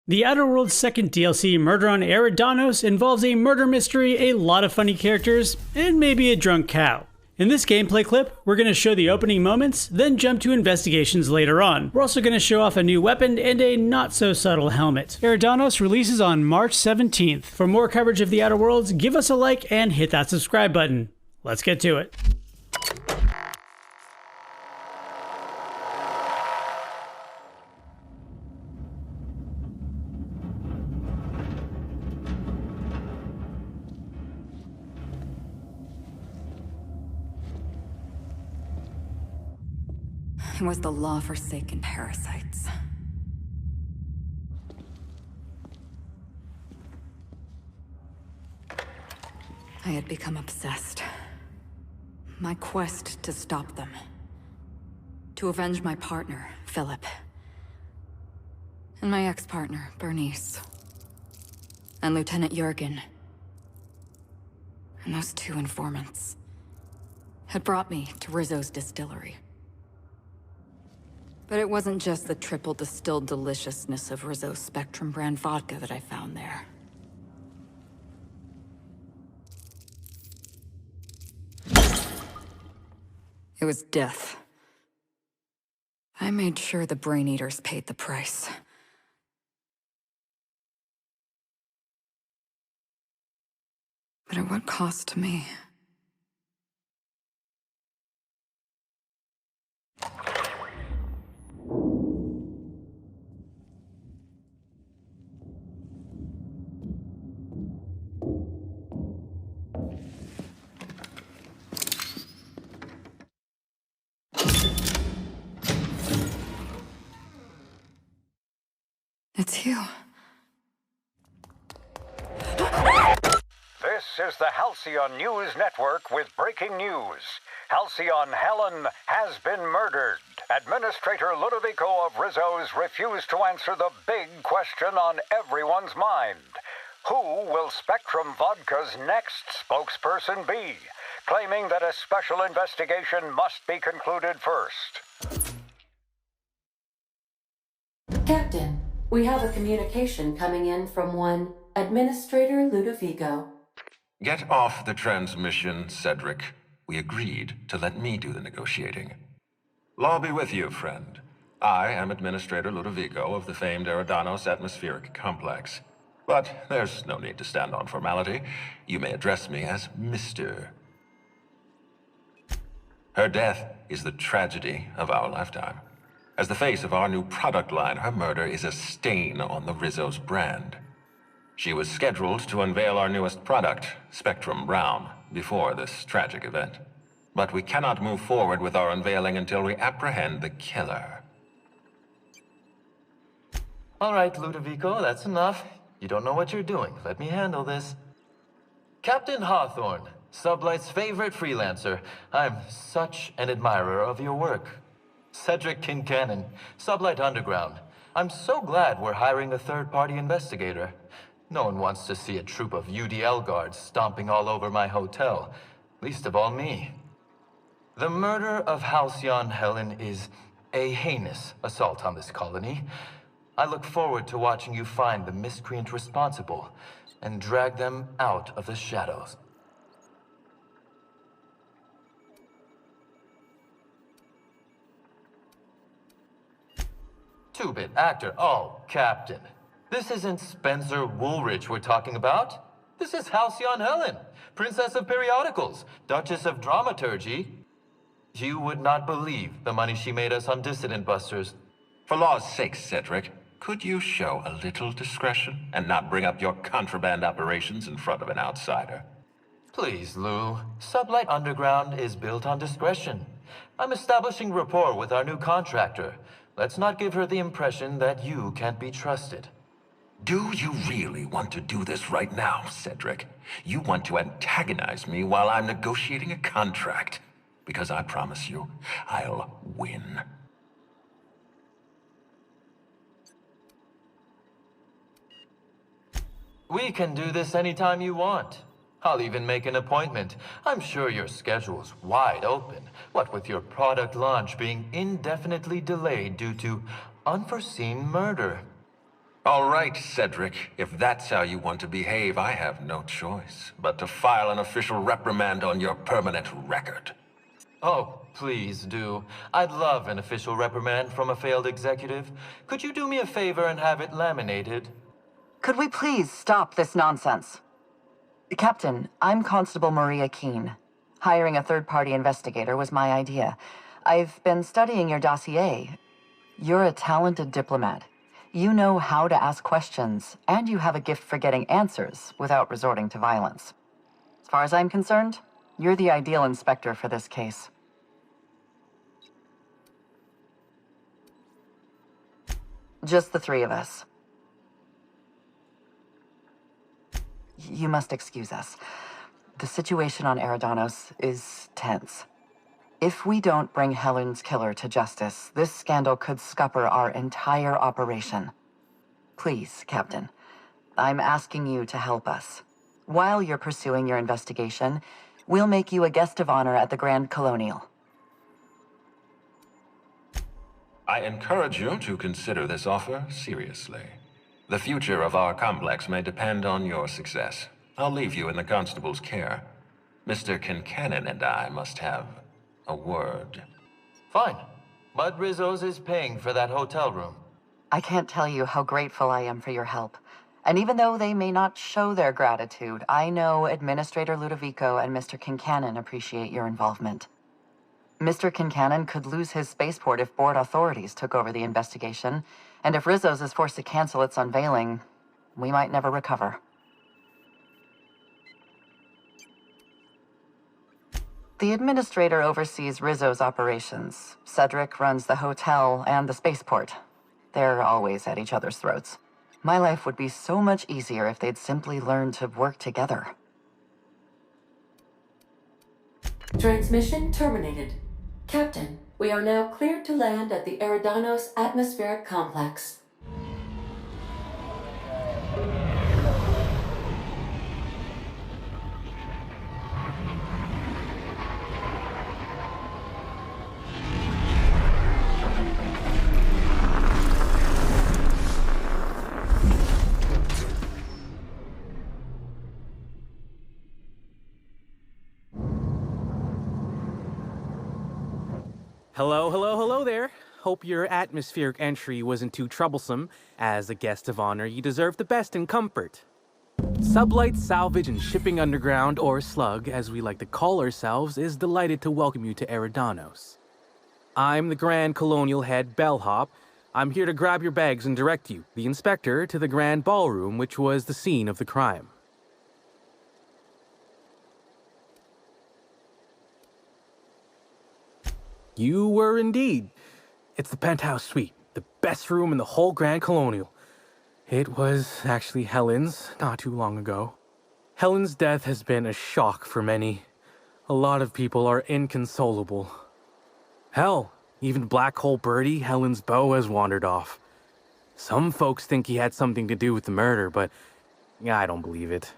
The Outer Worlds' second DLC, Murder on Eridanos, involves a murder mystery, a lot of funny characters, and maybe a drunk cow. In this gameplay clip, we're going to show the opening moments, then jump to investigations later on. We're also going to show off a new weapon and a not-so-subtle helmet. Eridanos releases on March 17th. For more coverage of the Outer Worlds, give us a like and hit that subscribe button. Let's get to it. It was the law-forsaken parasites. I had become obsessed. My quest to stop them. To avenge my partner, Philip. And my ex-partner, Bernice. And Lieutenant Jurgen. And those two informants had brought me to Rizzo's distillery. But it wasn't just the triple distilled deliciousness of Rizzo's Spectrum brand vodka that I found there. It was death. I made sure the Brain Eaters paid the price. But at what cost to me? It's you. This is the Halcyon News Network with breaking news. Halcyon Helen has been murdered. Administrator Ludovico of Rizzo's refused to answer the big question on everyone's mind. Who will Spectrum Vodka's next spokesperson be? Claiming that a special investigation must be concluded first. Captain, we have a communication coming in from one Administrator Ludovico. Get off the transmission, Cedric. We agreed to let me do the negotiating. Law be with you, friend. I am Administrator Ludovico of the famed Eridanos Atmospheric Complex. But there's no need to stand on formality. You may address me as Mr. Her death is the tragedy of our lifetime. As the face of our new product line, her murder is a stain on the Rizzo's brand. She was scheduled to unveil our newest product, Spectrum Brown, before this tragic event. But we cannot move forward with our unveiling until we apprehend the killer. All right, Ludovico, that's enough. You don't know what you're doing. Let me handle this. Captain Hawthorne, Sublight's favorite freelancer. I'm such an admirer of your work. Cedric Kincannon, Sublight Underground. I'm so glad we're hiring a third-party investigator. No one wants to see a troop of UDL guards stomping all over my hotel, least of all me. The murder of Halcyon Helen is a heinous assault on this colony. I look forward to watching you find the miscreant responsible and drag them out of the shadows. Two-bit actor. Oh, Captain. This isn't Spencer Woolrich we're talking about. This is Halcyon Helen, Princess of Periodicals, Duchess of Dramaturgy. You would not believe the money she made us on Dissident Busters. For law's sake, Cedric, could you show a little discretion and not bring up your contraband operations in front of an outsider? Please, Lou. Sublight Underground is built on discretion. I'm establishing rapport with our new contractor. Let's not give her the impression that you can't be trusted. Do you really want to do this right now, Cedric? You want to antagonize me while I'm negotiating a contract. Because I promise you, I'll win. We can do this anytime you want. I'll even make an appointment. I'm sure your schedule's wide open. What with your product launch being indefinitely delayed due to unforeseen murder. All right, Cedric. If that's how you want to behave, I have no choice but to file an official reprimand on your permanent record. Oh, please do. I'd love an official reprimand from a failed executive. Could you do me a favor and have it laminated? Could we please stop this nonsense? Captain, I'm Constable Maria Keene. Hiring a third-party investigator was my idea. I've been studying your dossier. You're a talented diplomat. You know how to ask questions, and you have a gift for getting answers without resorting to violence. As far as I'm concerned, you're the ideal inspector for this case. Just the three of us. You must excuse us. The situation on Eridanos is tense. If we don't bring Helen's killer to justice, this scandal could scupper our entire operation. Please, Captain, I'm asking you to help us. While you're pursuing your investigation, we'll make you a guest of honor at the Grand Colonial. I encourage you to consider this offer seriously. The future of our complex may depend on your success. I'll leave you in the constable's care. Mr. Kincannon and I must have a word. Fine. Bud Rizzo's is paying for that hotel room. I can't tell you how grateful I am for your help. And even though they may not show their gratitude, I know Administrator Ludovico and Mr. Kincannon appreciate your involvement. Mr. Kincannon could lose his spaceport if board authorities took over the investigation, and if Rizzo's is forced to cancel its unveiling, we might never recover. The administrator oversees Rizzo's operations. Cedric runs the hotel and the spaceport. They're always at each other's throats. My life would be so much easier if they'd simply learn to work together. Transmission terminated. Captain, we are now cleared to land at the Eridanos atmospheric complex. Hello, hello, hello there. Hope your atmospheric entry wasn't too troublesome. As a guest of honor, you deserve the best in comfort. Sublight Salvage and Shipping Underground, or Slug, as we like to call ourselves, is delighted to welcome you to Eridanos. I'm the Grand Colonial Head Bellhop. I'm here to grab your bags and direct you, the inspector, to the Grand Ballroom, which was the scene of the crime. You were indeed. It's the penthouse suite, the best room in the whole Grand Colonial. It was actually Helen's not too long ago. Helen's death has been a shock for many. A lot of people are inconsolable. Hell, even Black Hole Birdie, Helen's beau, has wandered off. Some folks think he had something to do with the murder, but I don't believe it.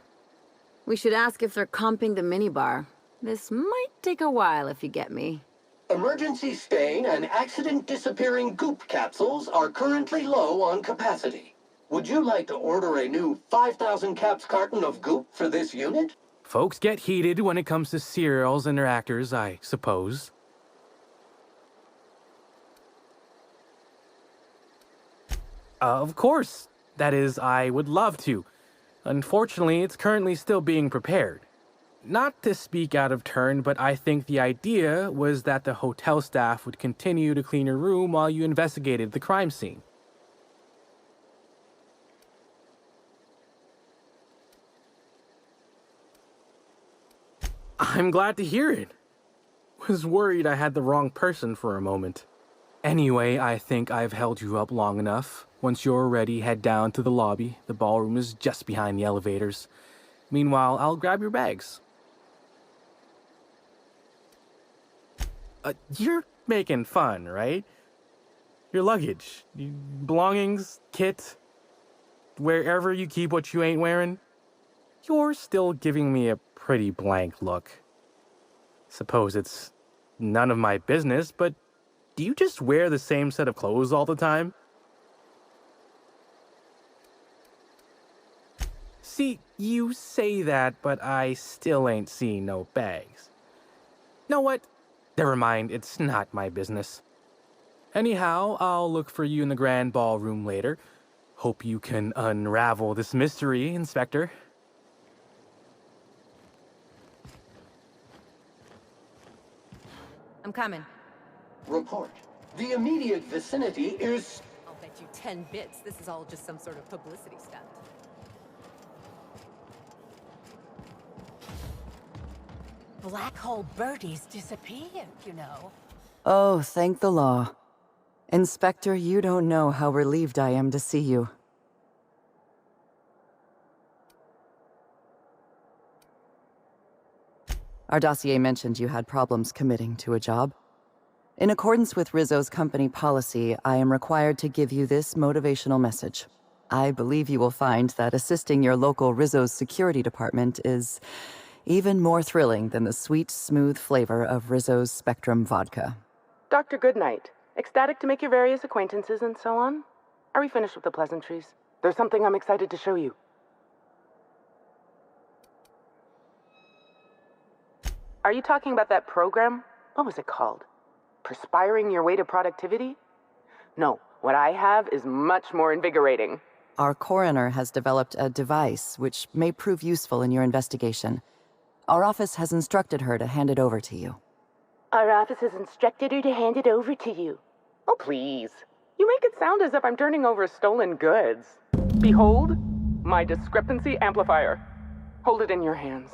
We should ask if they're comping the minibar. This might take a while, if you get me. Emergency stain and accident disappearing goop capsules are currently low on capacity. Would you like to order a new 5,000 caps carton of goop for this unit? Folks get heated when it comes to serials and their actors, I suppose. Of course. That is, I would love to. Unfortunately, it's currently still being prepared. Not to speak out of turn, but I think the idea was that the hotel staff would continue to clean your room while you investigated the crime scene. I'm glad to hear it. Was worried I had the wrong person for a moment. Anyway, I think I've held you up long enough. Once you're ready, head down to the lobby. The ballroom is just behind the elevators. Meanwhile, I'll grab your bags. You're making fun, right? Your luggage, belongings, kit, wherever you keep what you ain't wearing. You're still giving me a pretty blank look. Suppose it's none of my business, but do you just wear the same set of clothes all the time? See, you say that, but I still ain't seen no bags. Know what? Never mind, it's not my business. Anyhow, I'll look for you in the grand ballroom later. Hope you can unravel this mystery, Inspector. I'm coming. Report. The immediate vicinity is... I'll bet you 10 bits this is all just some sort of publicity stunt. Black hole birdies disappeared, you know. Oh, thank the law. Inspector, you don't know how relieved I am to see you. Our dossier mentioned you had problems committing to a job. In accordance with Rizzo's company policy, I am required to give you this motivational message. I believe you will find that assisting your local Rizzo's security department is even more thrilling than the sweet, smooth flavor of Rizzo's Spectrum vodka. Dr. Goodnight, ecstatic to make your various acquaintances and so on? Are we finished with the pleasantries? There's something I'm excited to show you. Are you talking about that program? What was it called? Perspiring your way to productivity? No, what I have is much more invigorating. Our coroner has developed a device which may prove useful in your investigation. Our office has instructed her to hand it over to you. Our office has instructed her to hand it over to you. Oh, please. You make it sound as if I'm turning over stolen goods. Behold, my discrepancy amplifier. Hold it in your hands.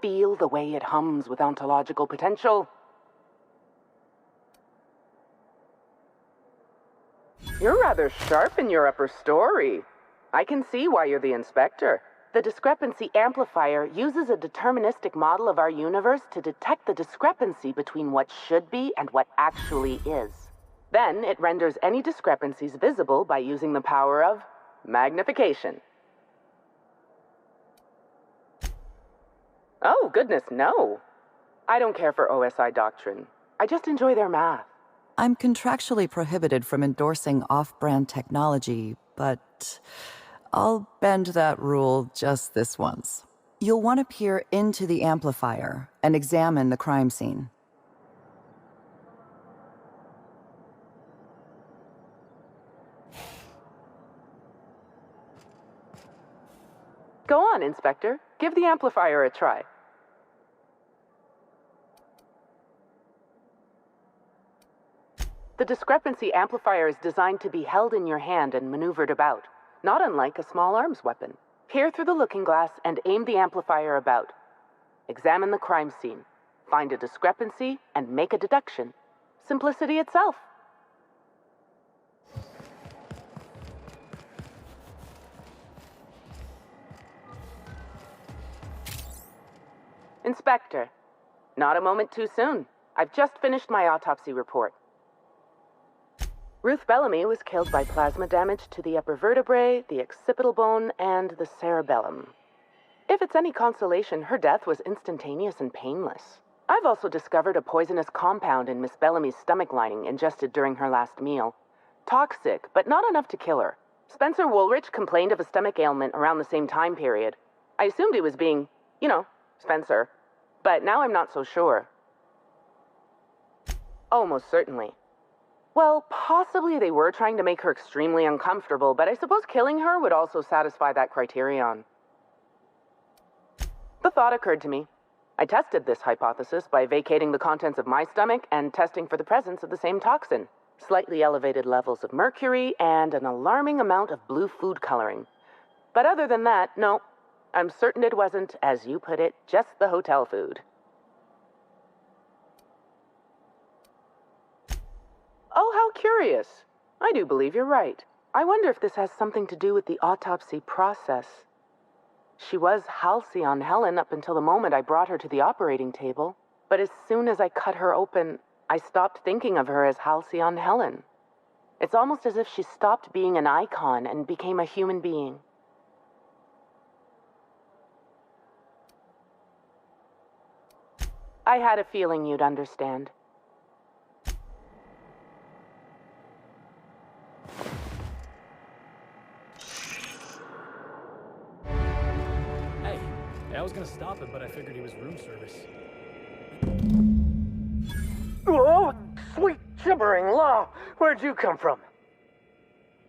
Feel the way it hums with ontological potential. You're rather sharp in your upper story. I can see why you're the inspector. The discrepancy amplifier uses a deterministic model of our universe to detect the discrepancy between what should be and what actually is. Then it renders any discrepancies visible by using the power of magnification. Oh, goodness, no. I don't care for OSI doctrine. I just enjoy their math. I'm contractually prohibited from endorsing off-brand technology, but I'll bend that rule just this once. You'll want to peer into the amplifier and examine the crime scene. Go on, Inspector. Give the amplifier a try. The discrepancy amplifier is designed to be held in your hand and maneuvered about, not unlike a small arms weapon. Peer through the looking glass and aim the amplifier about. Examine the crime scene, find a discrepancy, and make a deduction. Simplicity itself. Inspector, not a moment too soon. I've just finished my autopsy report. Ruth Bellamy was killed by plasma damage to the upper vertebrae, the occipital bone, and the cerebellum. If it's any consolation, her death was instantaneous and painless. I've also discovered a poisonous compound in Miss Bellamy's stomach lining ingested during her last meal. Toxic, but not enough to kill her. Spencer Woolrich complained of a stomach ailment around the same time period. I assumed he was being, Spencer. But now I'm not so sure. Oh, most certainly. Well, possibly they were trying to make her extremely uncomfortable, but I suppose killing her would also satisfy that criterion. The thought occurred to me. I tested this hypothesis by vacating the contents of my stomach and testing for the presence of the same toxin. Slightly elevated levels of mercury and an alarming amount of blue food coloring. But other than that, no. I'm certain it wasn't, as you put it, just the hotel food. Oh, how curious. I do believe you're right. I wonder if this has something to do with the autopsy process. She was Halcyon Helen up until the moment I brought her to the operating table. But as soon as I cut her open, I stopped thinking of her as Halcyon Helen. It's almost as if she stopped being an icon and became a human being. I had a feeling you'd understand. was gonna stop him, but I figured he was room service. Oh, sweet gibbering law! Where'd you come from?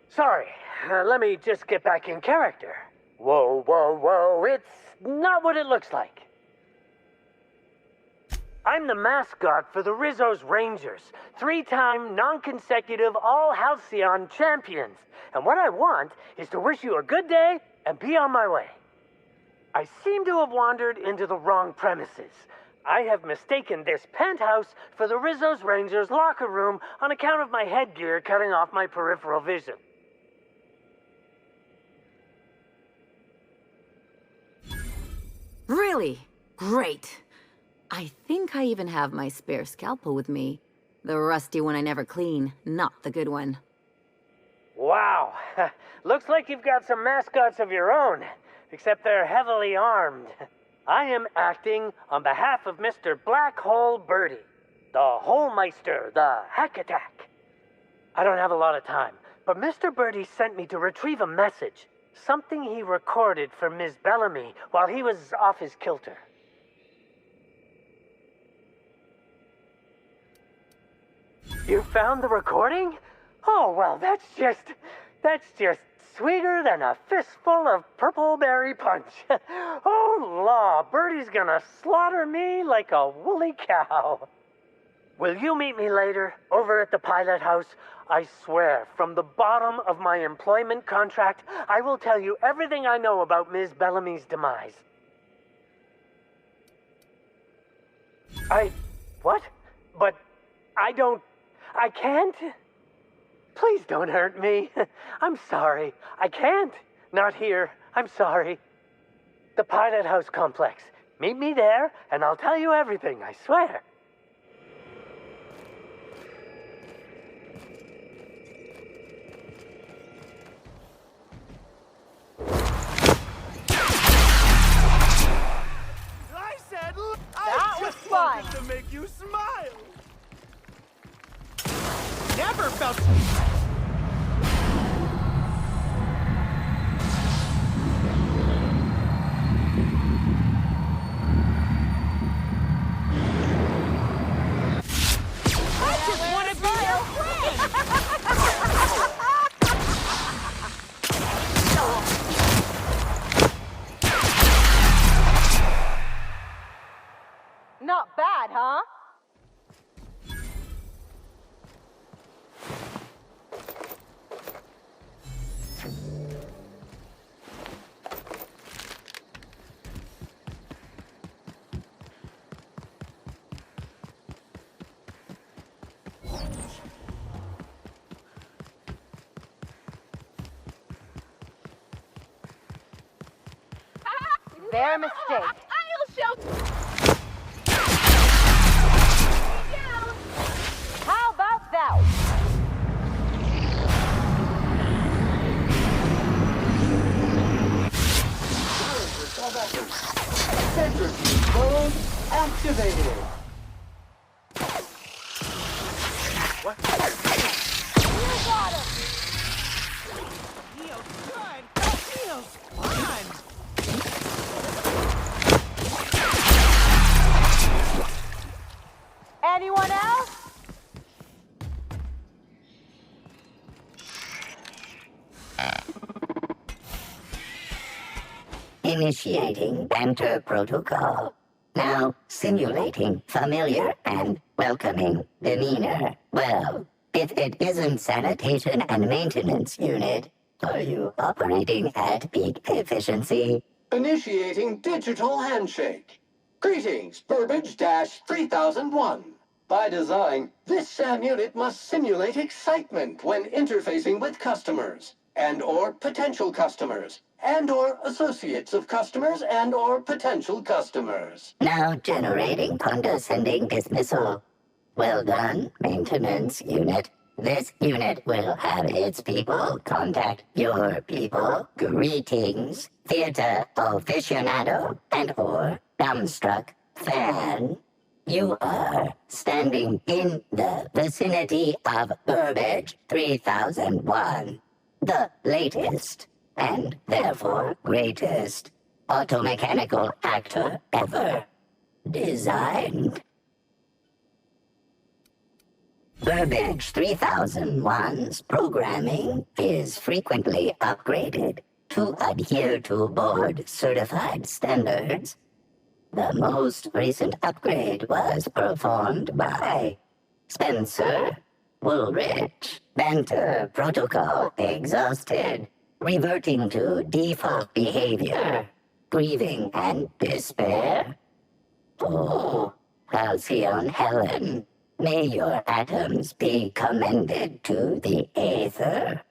Sorry, let me just get back in character. Whoa, whoa, whoa, it's not what it looks like. I'm the mascot for the Rizzo's Rangers, 3-time non-consecutive All-Halcyon champions. And what I want is to wish you a good day and be on my way. I seem to have wandered into the wrong premises. I have mistaken this penthouse for the Rizzo's Rangers locker room on account of my headgear cutting off my peripheral vision. Really? Great. I think I even have my spare scalpel with me. The rusty one I never clean, not the good one. Wow. Looks like you've got some mascots of your own, except they're heavily armed. I am acting on behalf of Mr. Black Hole Birdie, the Holmeister, the Hack Attack. I don't have a lot of time, but Mr. Birdie sent me to retrieve a message, something he recorded for Ms. Bellamy while he was off his kilter. You found the recording? Oh, well, that's just sweeter than a fistful of purple berry punch. Oh, law, Birdie's gonna slaughter me like a woolly cow. Will you meet me later, over at the pilot house? I swear, from the bottom of my employment contract, I will tell you everything I know about Ms. Bellamy's demise. What? But I can't? Please don't hurt me. I'm sorry. I can't. Not here. I'm sorry. The Pilot House complex. Meet me there, and I'll tell you everything, I swear. I said, that was fun. To make you smile. Never felt. I just want to be your friend. Not bad, huh? Their mistake. I'll show. How about that? Centrifuge mode activated. What? You got him. Feels good. Feels fun. Anyone else? Initiating banter protocol. Now simulating familiar and welcoming demeanor. Well, if it isn't sanitation and maintenance unit, are you operating at peak efficiency? Initiating digital handshake. Greetings, Burbage-3001. By design, this SAM unit must simulate excitement when interfacing with customers, and/or potential customers, and/or associates of customers, and/or potential customers. Now generating condescending dismissal. Well done, maintenance unit. This unit will have its people contact your people. Greetings, theater aficionado and/or dumbstruck fan. You are standing in the vicinity of Burbage 3001, the latest and therefore greatest automechanical actor ever designed. Burbage 3001's programming is frequently upgraded to adhere to board-certified standards. The most recent upgrade was performed by Spencer Woolrich. Banter protocol exhausted, reverting to default behavior, grieving and despair. Oh, Halcyon Helen, may your atoms be commended to the Aether.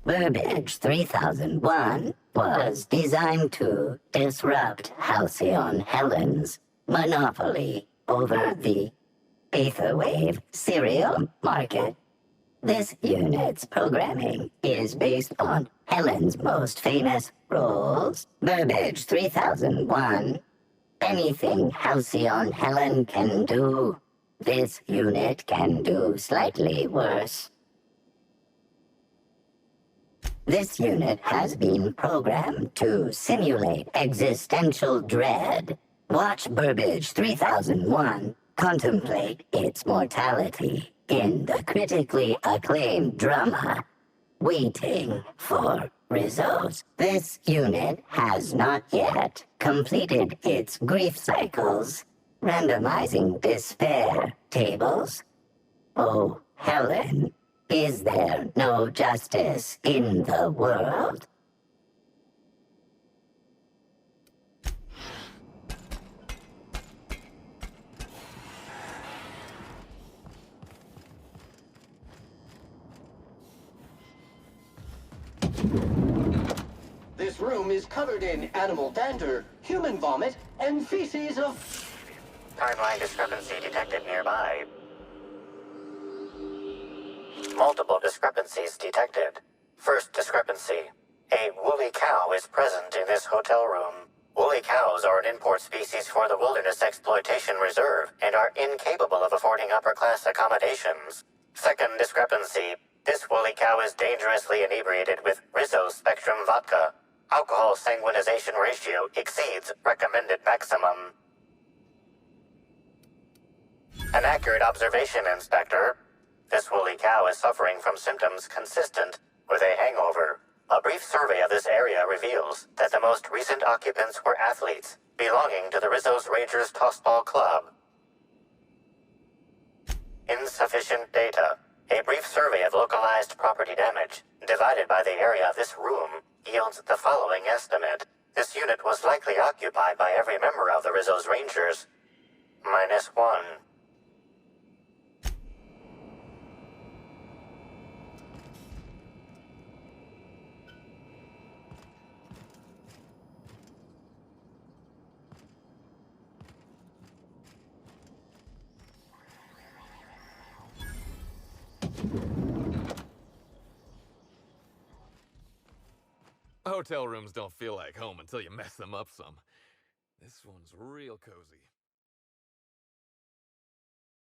Burbage 3001 was designed to disrupt Halcyon Helen's monopoly over the Aetherwave serial market. This unit's programming is based on Helen's most famous roles. Burbage 3001. Anything Halcyon Helen can do, this unit can do slightly worse. This unit has been programmed to simulate existential dread. Watch Burbage 3001 contemplate its mortality in the critically acclaimed drama, Waiting for Results. This unit has not yet completed its grief cycles, randomizing despair tables. Oh, Helen, is there no justice in the world? This room is covered in animal dander, human vomit, and feces of... Timeline discrepancy detected nearby. Multiple discrepancies detected. First discrepancy. A woolly cow is present in this hotel room. Woolly cows are an import species for the Wilderness Exploitation Reserve and are incapable of affording upper-class accommodations. Second discrepancy. This woolly cow is dangerously inebriated with Rizzo Spectrum vodka. Alcohol sanguinization ratio exceeds recommended maximum. An accurate observation, Inspector. This woolly cow is suffering from symptoms consistent with a hangover. A brief survey of this area reveals that the most recent occupants were athletes belonging to the Rizzo's Rangers Tossball Club. Insufficient data. A brief survey of localized property damage, divided by the area of this room, yields the following estimate. This unit was likely occupied by every member of the Rizzo's Rangers. -1. Hotel rooms don't feel like home until you mess them up some. This one's real cozy.